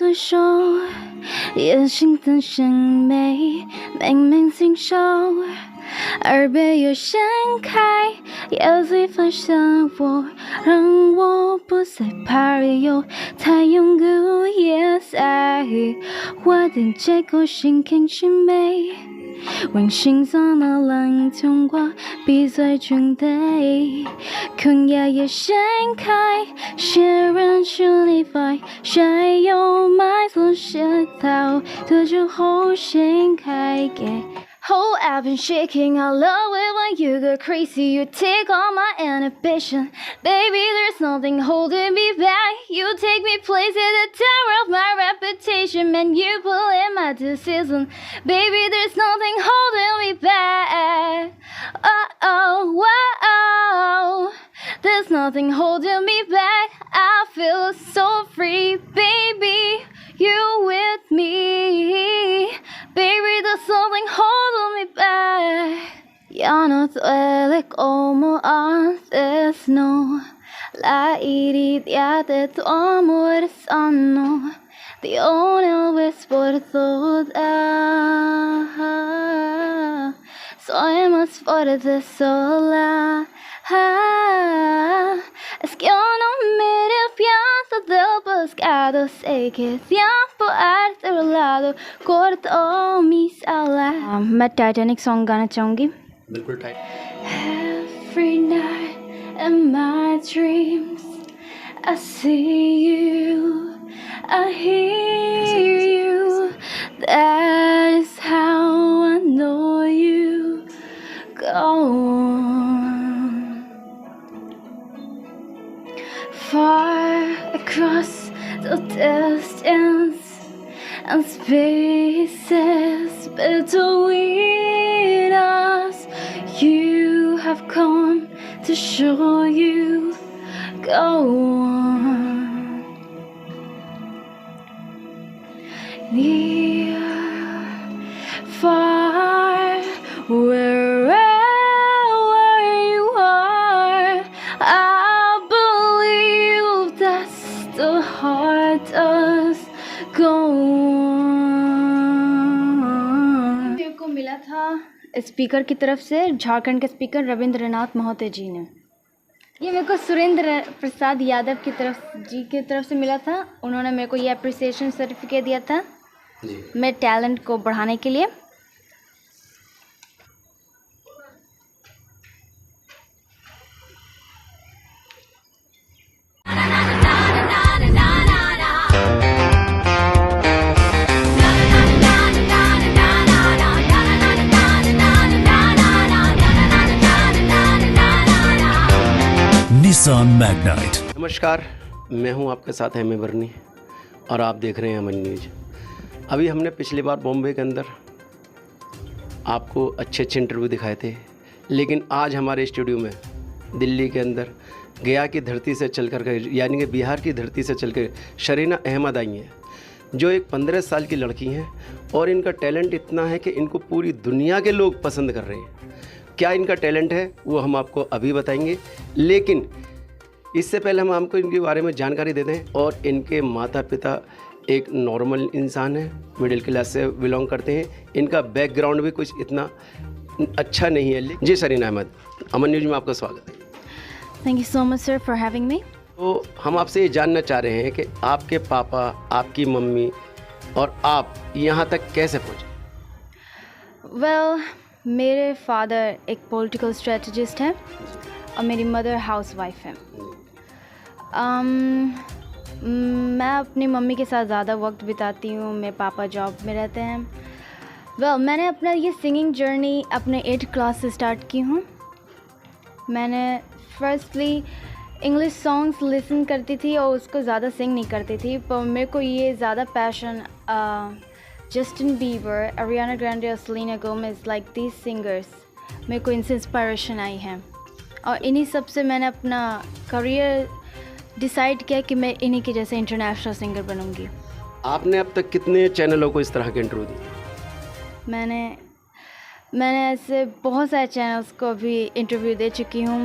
多手，眼睛的审美明明清秀，耳边又盛开夜最放下我，让我不再怕理由，太拥有夜在我的这个心看之美，温馨怎么能通过闭嘴准备，空夜也盛开，些人去离开，谁又买错些套的酒后先开给。Oh, I've been shaking, I love it when you go crazy. You take all my inhibition. Baby, there's nothing holding me back. You take me places that tear up my reputation. Man, you pull in my decision. Baby, there's nothing holding me back. Oh, whoa. There's nothing holding me back. I feel so free, baby. You with me. Baby, there's something holding me back. Ya no duele como antes, no. La herida de tu amor sano. The only whisper toda. Soy más fuerte sola. Es que yo no me arrepiento del buscado. Sé que tiempo a tu lado cortó mis alas. मैं Titanic song गाना चाहूँगी. बिल्कुल tight. Every night in my dreams I see you, I hear you. That is how I know you. Go on. Far across the distance and spaces between us, you have come to show you. Go on. Near, far, wherever you are, I believe that's the heart does go on. को मिला था speaker की तरफ से, झारखंड के speaker Rabindranath Mahato जी ने. ये मेरे को सुरेंद्र प्रसाद यादव की तरफ से मिला था. उन्होंने मेरे को ये अप्रिसिएशन सर्टिफिकेट दिया था मेरे टैलेंट को बढ़ाने के लिए. Nissan Magnite. नमस्कार, मैं हूं आपके साथ एम ए बर्नी और आप देख रहे हैं अमन न्यूज. अभी हमने पिछली बार बॉम्बे के अंदर आपको अच्छे अच्छे इंटरव्यू दिखाए थे, लेकिन आज हमारे स्टूडियो में दिल्ली के अंदर गया की धरती से चलकर यानी कि बिहार की धरती से चलकर शरीना अहमद आई हैं, जो एक 15 साल की लड़की हैं और इनका टैलेंट इतना है कि इनको पूरी दुनिया के लोग पसंद कर रहे हैं. क्या इनका टैलेंट है वो हम आपको अभी बताएंगे, लेकिन इससे पहले हम आपको इनके बारे में जानकारी देते हैं. और इनके माता पिता एक नॉर्मल इंसान है, मिडिल क्लास से बिलोंग करते हैं. इनका बैकग्राउंड भी कुछ इतना अच्छा नहीं है. जी शरीना अहमद, अमन न्यूज में आपका स्वागत है. Thank you so much sir for having me. तो हम आपसे ये जानना चाह रहे हैं कि आपके पापा, आपकी मम्मी और आप यहाँ तक कैसे पहुँचे? वेल, मेरे फादर एक पॉलिटिकल स्ट्रेटजिस्ट हैं और मेरी मदर हाउसवाइफ है. मैं अपनी मम्मी के साथ ज़्यादा वक्त बिताती हूँ, मेरे पापा जॉब में रहते हैं. मैंने अपना ये सिंगिंग जर्नी अपने 8th क्लास से स्टार्ट की हूँ. मैंने फर्स्टली इंग्लिश सॉन्ग्स लिसन करती थी और उसको ज़्यादा सिंग नहीं करती थी, पर मेरे को ये ज़्यादा passion Justin Bieber, Ariana Grande और Selena Gomez, like these singers, मेरे को इनसे इंस्पायरेशन आई है. और इन्हीं सब से मैंने अपना करियर डिसाइड किया कि मैं इन्हीं के जैसे इंटरनेशनल सिंगर बनूंगी. आपने अब तक कितने चैनलों को इस तरह के इंटरव्यू दिए? मैंने मैंने ऐसे बहुत सारे चैनल्स को अभी इंटरव्यू दे चुकी हूँ।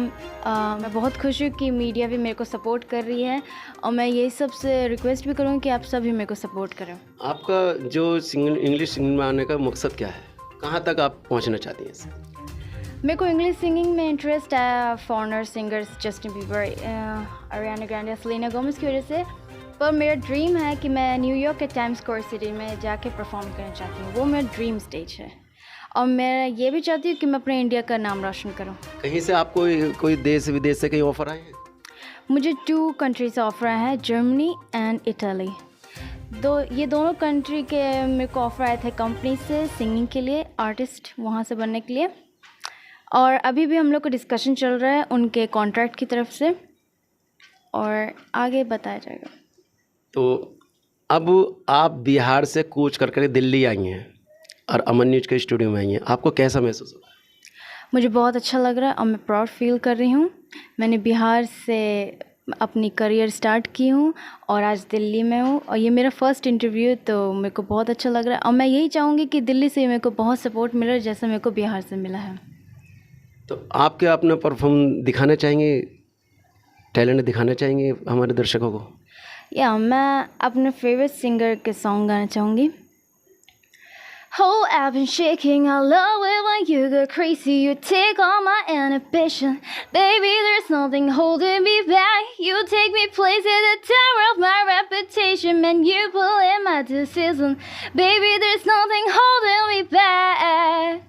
मैं बहुत खुश हूँ कि मीडिया भी मेरे को सपोर्ट कर रही है और मैं यही सबसे रिक्वेस्ट भी करूँ कि आप सभी मेरे को सपोर्ट करें। आपका जो इंग्लिश सिंगिंग में आने का मकसद क्या है? कहाँ तक आप पहुँचना चाहती हैं इससे? मेरे को इंग्लिश सिंगिंग में इंटरेस्ट आया foreigner singers Justin Bieber, Ariana Grande, Selena Gomez की वजह से। पर मेरा ड्रीम है कि मैं न्यूयॉर्क के टाइम्स स्क्वायर सिटी में जाके परफॉर्म करना चाहती हूँ। वो मेरा ड्रीम स्टेज है और मैं ये भी चाहती हूँ कि मैं अपने इंडिया का नाम रोशन करूँ। कहीं से आपको कोई देश विदेश से कहीं ऑफर आए हैं? मुझे 2 कंट्री से ऑफर आए हैं, जर्मनी एंड इटली। ये दोनों कंट्री के मेरे को ऑफर आए थे कंपनी से सिंगिंग के लिए, आर्टिस्ट वहाँ से बनने के लिए। और अभी भी हम लोग को डिस्कशन चल रहा है उनके कॉन्ट्रैक्ट की तरफ से और आगे बताया जाएगा। तो अब आप बिहार से कूच कर दिल्ली आई हैं और अमन न्यूज़ के स्टूडियो में आई हैं, आपको कैसा महसूस हो रहा है? मुझे बहुत अच्छा लग रहा है और मैं प्राउड फील कर रही हूँ। मैंने बिहार से अपनी करियर स्टार्ट की हूँ और आज दिल्ली में हूँ और ये मेरा फर्स्ट इंटरव्यू, तो मेरे को बहुत अच्छा लग रहा है और मैं यही चाहूँगी कि दिल्ली से मेरे को बहुत सपोर्ट मिल रहा है जैसा मेरे को बिहार से मिला है। तो आप क्या अपना परफॉर्म दिखाना चाहेंगे, टैलेंट दिखाना चाहेंगे हमारे दर्शकों को? या मैं अपने फेवरेट सिंगर के सॉन्ग गाना चाहूँगी। Oh, I've been shaking. I love it when you go crazy. You take all my inhibition. Baby, there's nothing holding me back. You take me places that tear up my reputation. Man, you pull in my decision. Baby, there's nothing holding me back.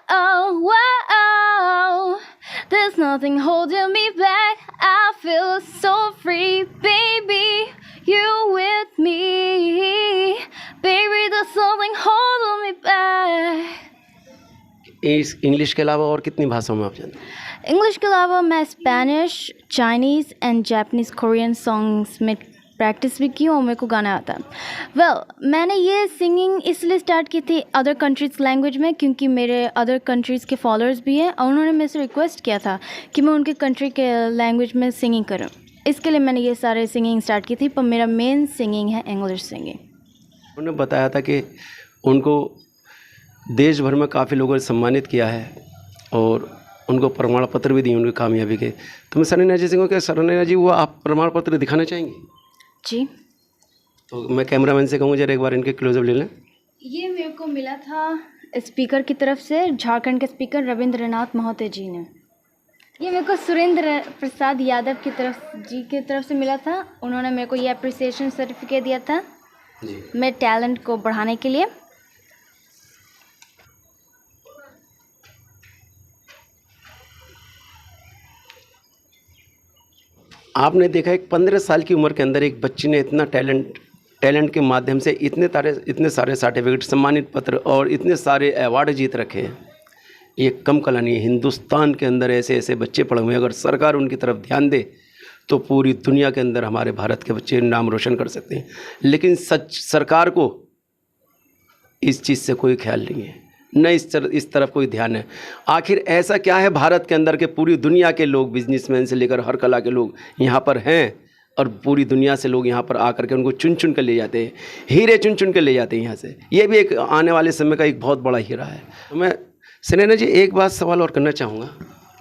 Oh, whoa. There's nothing holding me back. I feel so free, baby. You with me. Baby, there's something holding me back. इस English के अलावा और कितनी भाषाओं में आप जानते हैं? इंग्लिश के अलावा मैं Spanish, Chinese and Japanese, Korean songs में प्रैक्टिस भी की और मेरे को गाना आता है। मैंने ये सिंगिंग इसलिए स्टार्ट की थी अदर कंट्रीज़ लैंग्वेज में क्योंकि मेरे अदर कंट्रीज़ के फॉलोअर्स भी हैं और उन्होंने मेरे से रिक्वेस्ट किया था कि मैं उनके कंट्री के लैंग्वेज में सिंगिंग करूँ। इसके लिए मैंने ये सारे सिंगिंग स्टार्ट की थी, पर मेरा मेन सिंगिंग है इंग्लिश सिंगिंग। उन्होंने बताया था कि उनको देश भर में काफ़ी लोगों ने सम्मानित किया है और उनको प्रमाण पत्र भी दिए उनकी कामयाबी के। तो मैं सरीना जी से कहूँ कि सरीना जी वो आप प्रमाण पत्र दिखाना चाहेंगे? जी। तो मैं कैमरामैन से कहूँगा जरा एक बार इनके क्लोजअप ले लें। ये मेरे को मिला था स्पीकर की तरफ से, झारखंड के स्पीकर रविंद्रनाथ महोदय जी ने। ये मेरे को सुरेंद्र प्रसाद यादव की तरफ से मिला था। उन्होंने मेरे को ये अप्रिसिएशन सर्टिफिकेट दिया था जी मेरे टैलेंट को बढ़ाने के लिए। आपने देखा एक 15 साल की उम्र के अंदर एक बच्ची ने इतना टैलेंट के माध्यम से इतने सारे सर्टिफिकेट, सम्मानित पत्र और इतने सारे अवार्ड जीत रखे हैं। ये कम कला नहीं है। हिंदुस्तान के अंदर ऐसे ऐसे बच्चे पड़े हुए हैं, अगर सरकार उनकी तरफ ध्यान दे तो पूरी दुनिया के अंदर हमारे भारत के बच्चे नाम रोशन कर सकते हैं। लेकिन सरकार को इस चीज़ से कोई ख्याल नहीं है, न इस तरफ कोई ध्यान है। आखिर ऐसा क्या है भारत के अंदर के पूरी दुनिया के लोग, बिजनेसमैन से लेकर हर कला के लोग यहाँ पर हैं और पूरी दुनिया से लोग यहाँ पर आकर के उनको चुन चुन कर ले जाते हैं, हीरे चुन चुन कर ले जाते हैं यहाँ से। ये भी एक आने वाले समय का एक बहुत बड़ा हीरा है। तो मैं सरीना जी एक बात सवाल और करना चाहूँगा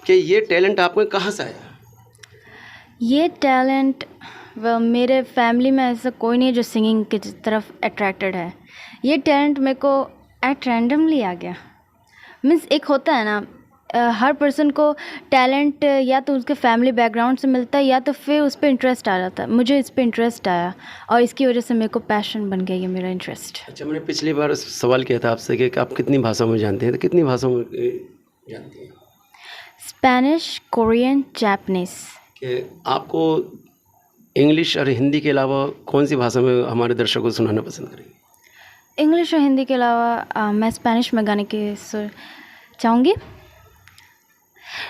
कि ये टैलेंट आपको कहाँ से आया? ये टैलेंट मेरे फैमिली में ऐसा कोई नहीं है जो सिंगिंग की तरफ अट्रैक्टेड है। ये टैलेंट मेरे को एट रैंडमली आ गया। मीन्स एक होता है ना, हर पर्सन को टैलेंट या तो उसके फैमिली बैकग्राउंड से मिलता है या तो फिर उस पर इंटरेस्ट आ जाता है। मुझे इस पर इंटरेस्ट आया और इसकी वजह से मेरे को पैशन बन गया ये मेरा इंटरेस्ट। अच्छा, मैंने पिछली बार सवाल किया था आपसे कि आप कितनी भाषाओं में जानते हैं, तो कितनी भाषाओं में जानती हैं? Spanish, Korean, Japanese. कि आपको इंग्लिश और हिंदी के अलावा कौन सी भाषा में हमारे दर्शकों को सुनाना पसंद करेंगे? इंग्लिश और हिंदी के अलावा मैं स्पेनिश में गाने की चाहूँगी।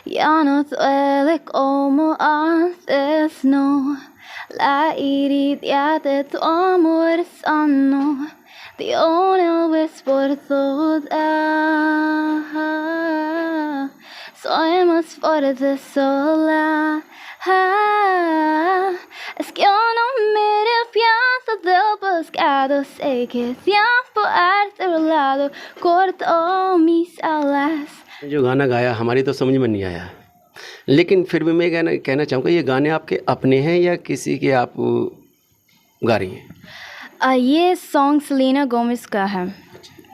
Ya no duele como antes, no. La herida de tu amor sano, de una vez por todas. Soy más fuerte sola. Es que yo no me arrepiento del pescado, sé que tiempo a tu lado cortó mis alas. जो गाना गाया हमारी तो समझ में नहीं आया, लेकिन फिर भी मैं कहना चाहूँगा ये गाने आपके अपने हैं या किसी के आप गा रही हैं? ये सॉन्ग सेलेना गोमेज का है,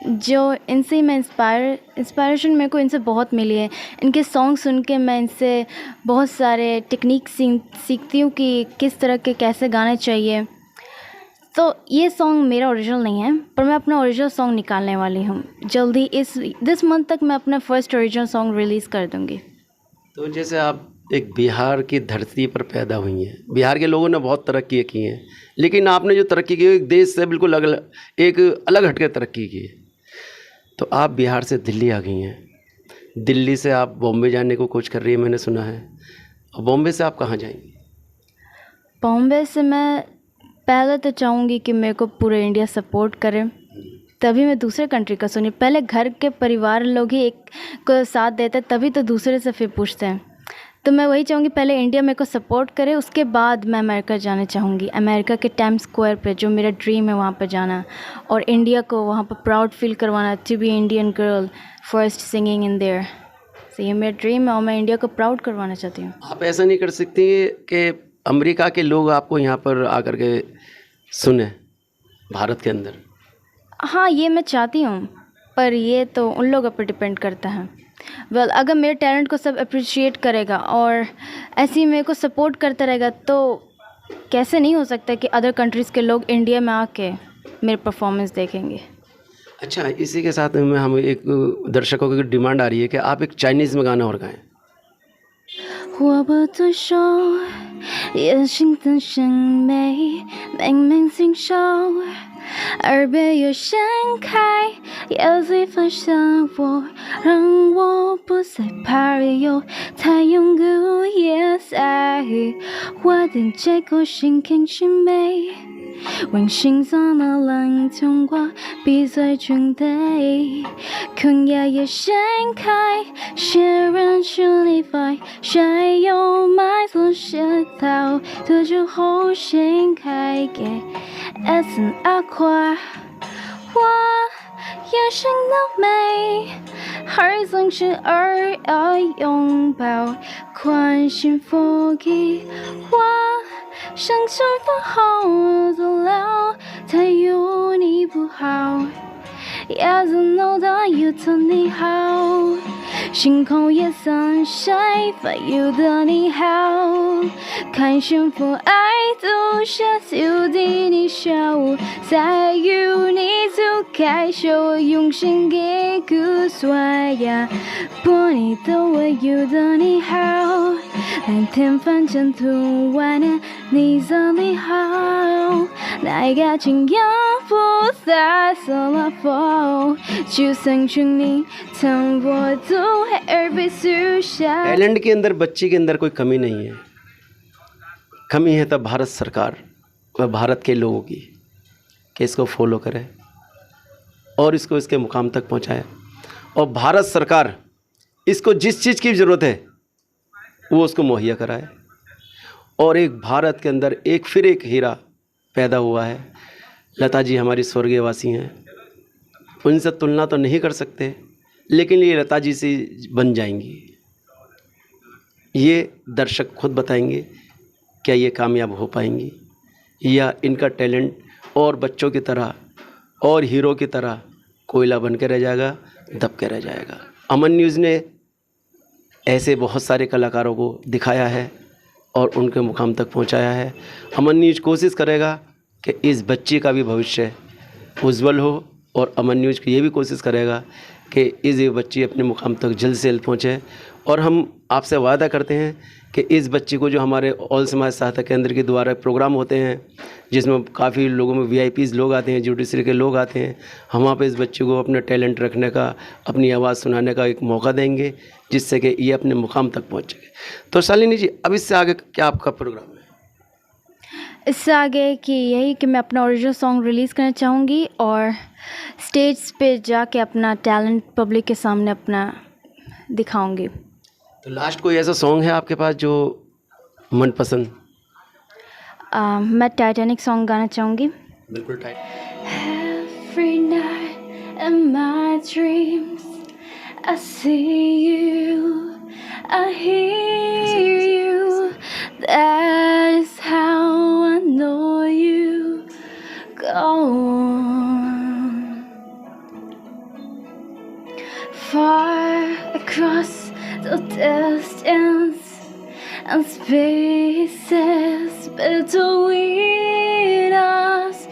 जो इनसे मैं इंस्पायरेशन मेरे को इनसे बहुत मिली है। इनके सॉन्ग सुन के मैं इनसे बहुत सारे टेक्निक सीखती हूँ कि किस तरह के कैसे गाने चाहिए। तो ये सॉन्ग मेरा ओरिजिनल नहीं है, पर मैं अपना ओरिजिनल सॉन्ग निकालने वाली हूँ जल्दी। दिस मंथ तक मैं अपना फर्स्ट ओरिजिनल सॉन्ग रिलीज़ कर दूँगी। तो जैसे आप एक बिहार की धरती पर पैदा हुई हैं, बिहार के लोगों ने बहुत तरक्की की है, लेकिन आपने जो तरक्की की एक देश से बिल्कुल एक अलग हटकर तरक्की की है। तो आप बिहार से दिल्ली आ गई हैं, दिल्ली से आप बॉम्बे जाने को कोशिश कर रही है मैंने सुना है, और बॉम्बे से आप कहाँ जाएंगी? बॉम्बे से मैं पहले तो चाहूँगी कि मेरे को पूरे इंडिया सपोर्ट करे, तभी मैं दूसरे कंट्री का सुनी। पहले घर के परिवार लोग ही एक को साथ देते हैं, तभी तो दूसरे से फिर पूछते हैं। तो मैं वही चाहूँगी पहले इंडिया मेरे को सपोर्ट करे, उसके बाद मैं अमेरिका जाना चाहूँगी। अमेरिका के टाइम्स स्क्वायर पे जो मेरा ड्रीम है वहाँ पर जाना, और इंडिया को वहाँ पर प्राउड फील करवाना, to be Indian girl first singing in there. तो ये मेरा ड्रीम है और मैं इंडिया को प्राउड करवाना चाहती हूँ। आप ऐसा नहीं कर सकती कि अमेरिका के लोग आपको यहाँ पर आकर के सुने भारत के अंदर? हाँ, ये मैं चाहती हूँ, पर ये तो उन लोगों पर डिपेंड करता है। अगर मेरे टैलेंट को सब अप्रिशिएट करेगा और ऐसे ही मेरे को सपोर्ट करता रहेगा, तो कैसे नहीं हो सकता कि अदर कंट्रीज़ के लोग इंडिया में आके मेरे परफॉर्मेंस देखेंगे। अच्छा, इसी के साथ में हम एक दर्शकों की डिमांड आ रही है कि आप एक चाइनीज़ में गाना और गाएं। 我不对手，眼睛的审美明明清瘦，耳背又掀开，也最发现我，让我不再怕有太拥有 Yes I， 我的这个心更是美。when 心脏的冷通过闭嘴准备，空压也掀开，血染出里外，谁又埋藏血套的酒后掀开给 S N 阿快，我眼神的美，还总是而爱拥抱，宽心佛给我。想惩罚后的了，才有你不好，也曾know that you 对你好，星空也散晒，发有的你好，看幸福爱都下就对你笑，才有你就开手，用心给个甩呀，玻璃的我有的你好，蓝天反正涂外呢。你怎么好？那个情样不再什么否？就算请你曾我都还而被许下。 talent के अंदर बच्ची के अंदर कोई कमी नहीं है, कमी है तब भारत सरकार व भारत के लोगों की कि इसको फॉलो करे और इसको इसके मुकाम तक पहुंचाए, और भारत सरकार इसको जिस चीज़ की ज़रूरत है वो उसको मुहैया कराए। और एक भारत के अंदर फिर एक हीरा पैदा हुआ है। लता जी हमारी स्वर्गीयवासी हैं, उनसे तुलना तो नहीं कर सकते, लेकिन ये लता जी से बन जाएंगी। ये दर्शक खुद बताएंगे क्या ये कामयाब हो पाएंगी या इनका टैलेंट और बच्चों की तरह और हीरो की तरह कोयला बन के रह जाएगा, दब के रह जाएगा। अमन न्यूज़ ने ऐसे बहुत सारे कलाकारों को दिखाया है और उनके मुकाम तक पहुंचाया है। अमन न्यूज़ कोशिश करेगा कि इस बच्ची का भी भविष्य उज्जवल हो, और अमन न्यूज़ की ये भी कोशिश करेगा कि इस बच्ची अपने मुकाम तक जल्द से जल्द पहुंचे। और हम आपसे वादा करते हैं कि इस बच्ची को जो हमारे ऑल समाज सहायता केंद्र के द्वारा प्रोग्राम होते हैं, जिसमें काफ़ी लोगों में VIPs लोग आते हैं, जुडिशरी के लोग आते हैं, हम वहाँ पे इस बच्ची को अपना टैलेंट रखने का, अपनी आवाज़ सुनाने का एक मौका देंगे, जिससे कि ये अपने मुकाम तक पहुँच सके। तो शालिनी जी, अब इससे आगे क्या आपका प्रोग्राम है? इससे आगे कि यही कि मैं अपना ओरिजिनल सॉन्ग रिलीज़ करना चाहूँगी और स्टेज पे जाके अपना टैलेंट पब्लिक के सामने अपना दिखाऊँगी। तो लास्ट कोई ऐसा सॉन्ग है आपके पास जो मनपसंद? मैं टाइटैनिक सॉन्ग गाना चाहूँगी। बिल्कुल time. Every night in my dreams, I see you, I hear you. That is how I know you. Go on. Far across the distance and spaces between us,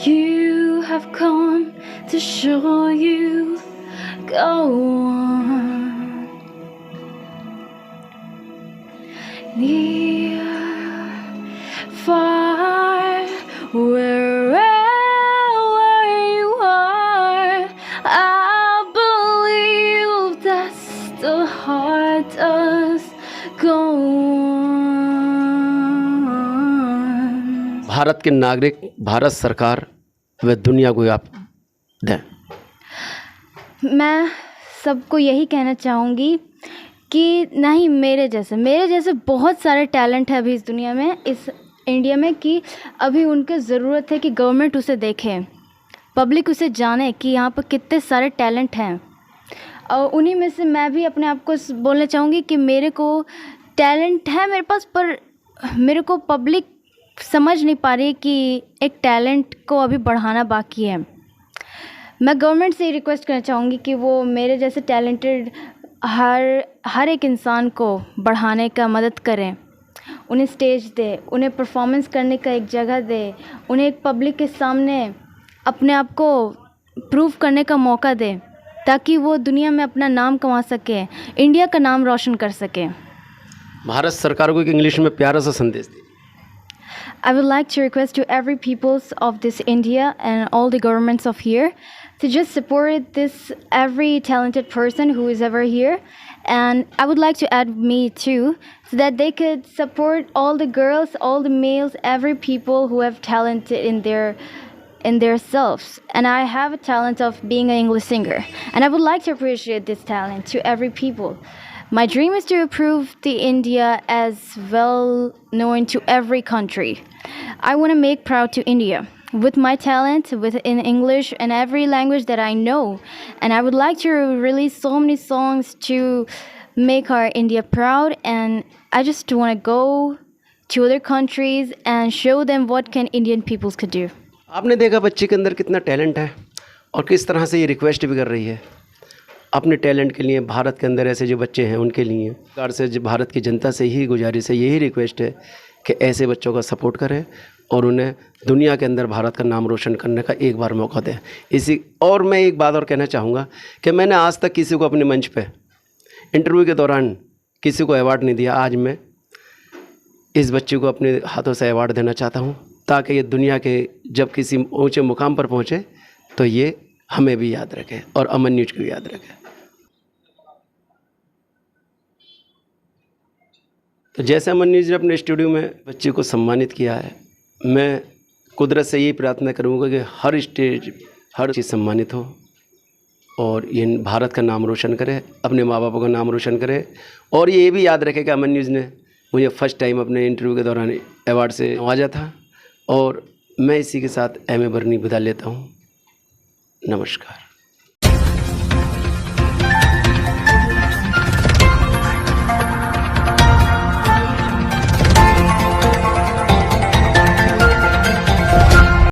you have come to show you. Go on. Near, far, wherever you are, I believe that the heart does go on. Bharat के नागरिक, भारत सरकार व दुनिया को आप दें। मैं सबको यही कहना चाहूँगी कि नहीं, मेरे जैसे बहुत सारे टैलेंट है अभी इस दुनिया में, इस इंडिया में, कि अभी उनकी ज़रूरत है कि गवर्नमेंट उसे देखे, पब्लिक उसे जाने कि यहाँ पर कितने सारे टैलेंट हैं। और उन्हीं में से मैं भी अपने आप को बोलना चाहूँगी कि मेरे को टैलेंट है मेरे पास, पर मेरे को पब्लिक समझ नहीं पा रही कि एक टैलेंट को अभी बढ़ाना बाकी है। मैं गवर्नमेंट से ही रिक्वेस्ट करना चाहूँगी कि वो मेरे जैसे टैलेंटेड हर एक इंसान को बढ़ाने का मदद करें, उन्हें स्टेज दे, उन्हें परफॉर्मेंस करने का एक जगह दे, उन्हें एक पब्लिक के सामने अपने आप को प्रूव करने का मौका दे, ताकि वो दुनिया में अपना नाम कमा सके, इंडिया का नाम रोशन कर सके। भारत सरकार को एक इंग्लिश में प्यारा सा संदेश दीजिए। I would like to request to every peoples of this India and all the governments of here to just support this every talented person who is ever here, and I would like to add me too, so that they could support all the girls, all the males, every people who have talent in their selves. And I have a talent of being an English singer, and I would like to appreciate this talent to every people. My dream is to improve the India as well known to every country. I want to make proud to India with my talent in English and every language that I know. And I would like to release so many songs to make our India proud. And I just want to go to other countries and show them what can Indian peoples could do. आपने देखा बच्ची के अंदर कितना talent है और किस तरह से ये रिक्वेस्ट भी कर रही है अपने टैलेंट के लिए। भारत के अंदर ऐसे जो बच्चे हैं उनके लिए सरकार से, जो भारत की जनता से यही गुजारिश है, यही रिक्वेस्ट है कि ऐसे बच्चों का सपोर्ट करें और उन्हें दुनिया के अंदर भारत का नाम रोशन करने का एक बार मौका दें। और मैं एक बात और कहना चाहूँगा कि मैंने आज तक किसी को अपने मंच पे इंटरव्यू के दौरान किसी को अवार्ड नहीं दिया। आज मैं इस बच्चे को अपने हाथों से अवार्ड देना चाहता हूँ, ताकि ये दुनिया के जब किसी ऊंचे मुकाम पर पहुँचे तो ये हमें भी याद रखे और अमन न्यूज़ को भी याद रखे। तो जैसे अमन न्यूज़ ने अपने स्टूडियो में बच्चे को सम्मानित किया है, मैं कुदरत से यही प्रार्थना करूँगा कि हर स्टेज हर चीज़ सम्मानित हो और ये भारत का नाम रोशन करे, अपने माँ बापों का नाम रोशन करे। और ये भी याद रखे कि अमन न्यूज़ ने मुझे फर्स्ट टाइम अपने इंटरव्यू के दौरान अवार्ड से नवाजा था। और मैं इसी के साथ एम ए बरनी विदा लेता हूँ। नमस्कार।